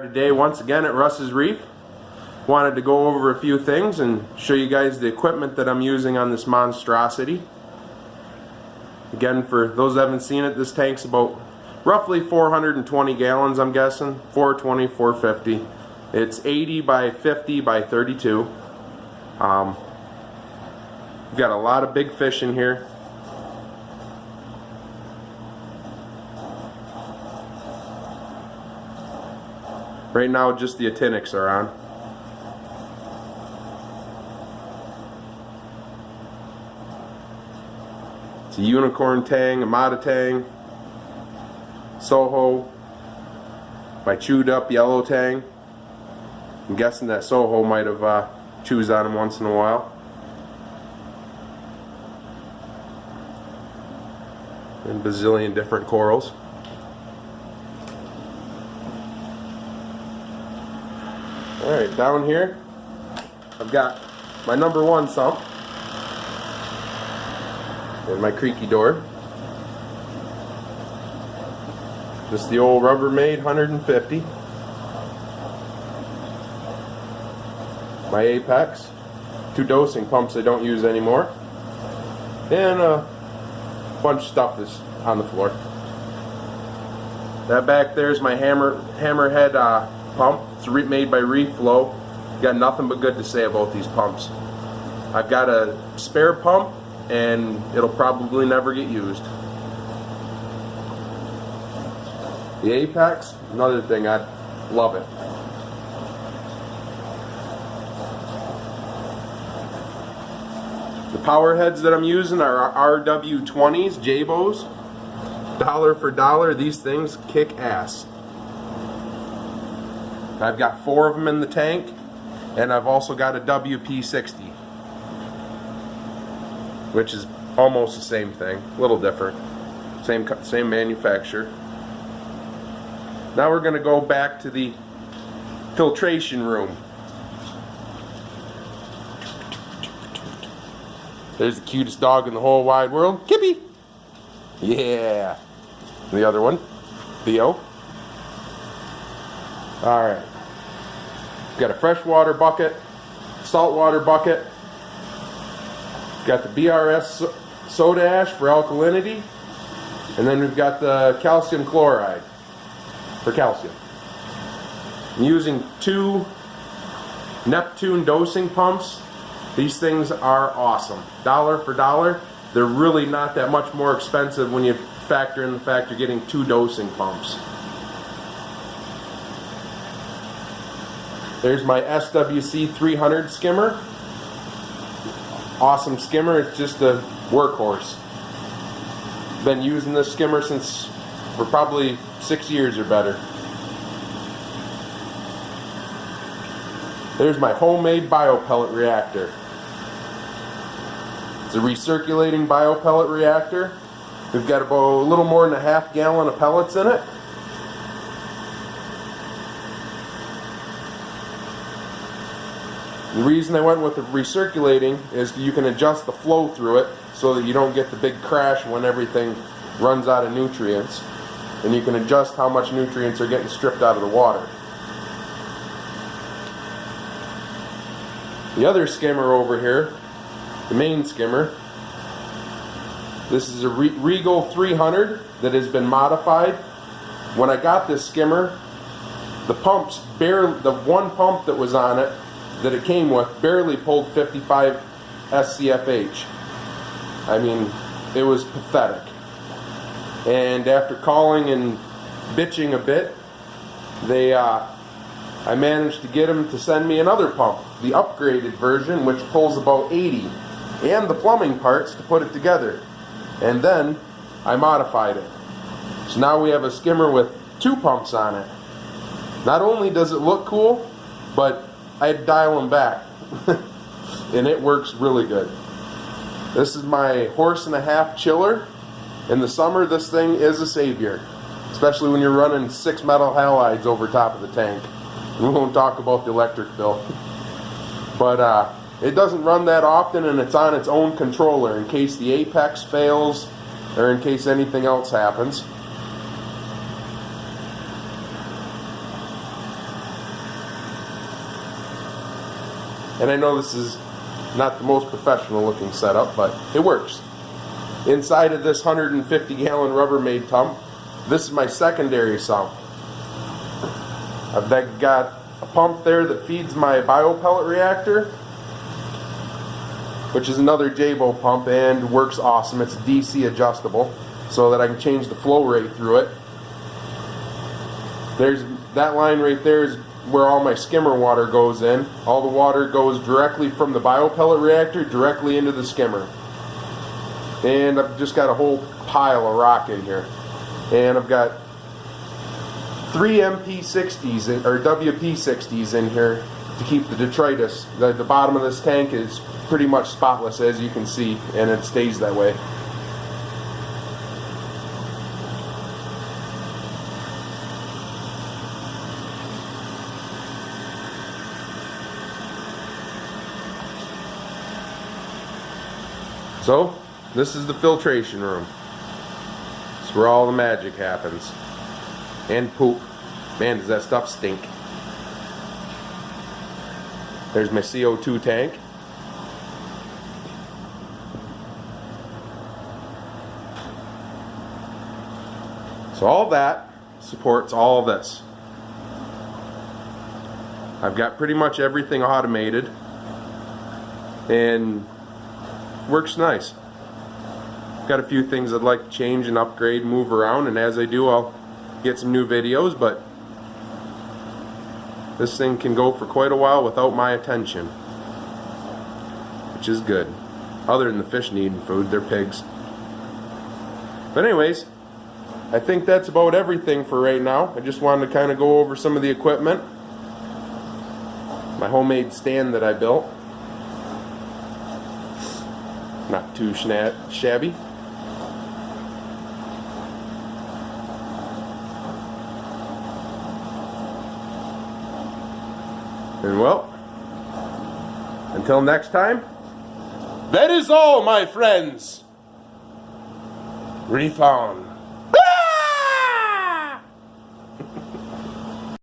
Today once again at Russ's Reef. Wanted to go over a few things and show you guys the equipment that I'm using on this monstrosity. Again, for those that haven't seen it, this tank's about roughly 420 gallons, I'm guessing. 420, 450. It's 80 by 50 by 32. We've got a lot of big fish in here. Right now just the actinics are on. It's a unicorn tang, a mata tang, Soho, my chewed up yellow tang. I'm guessing that Soho might have chews on him once in a while. And a bazillion different corals. Alright, down here I've got my number one sump and my creaky door. Just the old Rubbermaid 150. My Apex. 2 dosing pumps I don't use anymore. And a bunch of stuff is on the floor. That back there is my hammerhead pump. It's made by Reef. Got nothing but good to say about these pumps. I've got a spare pump and it'll probably never get used. The Apex, another thing, I love it. The power heads that I'm using are RW20s, Jabos. Dollar for dollar, these things kick ass. I've got 4 of them in the tank, and I've also got a WP60, which is almost the same thing, a little different, same manufacturer. Now we're going to go back to the filtration room. There's the cutest dog in the whole wide world, Kippy. Yeah. The other one, Theo. Alright, got a freshwater bucket, saltwater bucket, got the BRS soda ash for alkalinity, and then we've got the calcium chloride for calcium. I'm using 2 Neptune dosing pumps. These things are awesome. Dollar for dollar. They're really not that much more expensive when you factor in the fact you're getting 2 dosing pumps. There's my SWC 300 skimmer. Awesome skimmer, it's just a workhorse. Been using this skimmer since for probably 6 years or better. There's my homemade biopellet reactor. It's a recirculating biopellet reactor. We've got about a little more than a half gallon of pellets in it. The reason I went with the recirculating is you can adjust the flow through it so that you don't get the big crash when everything runs out of nutrients. And you can adjust how much nutrients are getting stripped out of the water. The other skimmer over here, the main skimmer, this is a Regal 300 that has been modified. When I got this skimmer, the one pump that was on it that it came with barely pulled 55 SCFH. I mean, it was pathetic. And after calling and bitching a bit, I managed to get them to send me another pump, the upgraded version, which pulls about 80, and the plumbing parts to put it together. And then I modified it. So now we have a skimmer with 2 pumps on it. Not only does it look cool, but I'd dial them back. And it works really good. This is my horse and a half chiller. In the summer, this thing is a savior, especially when you're running 6 metal halides over top of the tank. We won't talk about the electric bill. But it doesn't run that often, and it's on its own controller in case the Apex fails or in case anything else happens. And I know this is not the most professional looking setup, but it works. Inside of this 150 gallon Rubbermaid pump, this is my secondary sump. I've got a pump there that feeds my biopellet reactor, which is another Jabo pump and works awesome. It's DC adjustable so that I can change the flow rate through it. There's that line right there is where all my skimmer water goes in. All the water goes directly from the biopellet reactor directly into the skimmer. And I've just got a whole pile of rock in here. And I've got 3 MP60s or WP60s in here to keep the detritus. The bottom of this tank is pretty much spotless, as you can see, and it stays that way. So, this is the filtration room. It's where all the magic happens. And poop. Man, does that stuff stink. There's my CO2 tank. So all that supports all of this. I've got pretty much everything automated and works nice. Got a few things I'd like to change and upgrade, move around, and as I do I'll get some new videos, but this thing can go for quite a while without my attention, which is good. Other than the fish needing food, they're pigs. But anyways, I think that's about everything for right now. I just wanted to kind of go over some of the equipment. My homemade stand that I built. Not too shabby. And well, until next time, that is all, my friends. Reef on.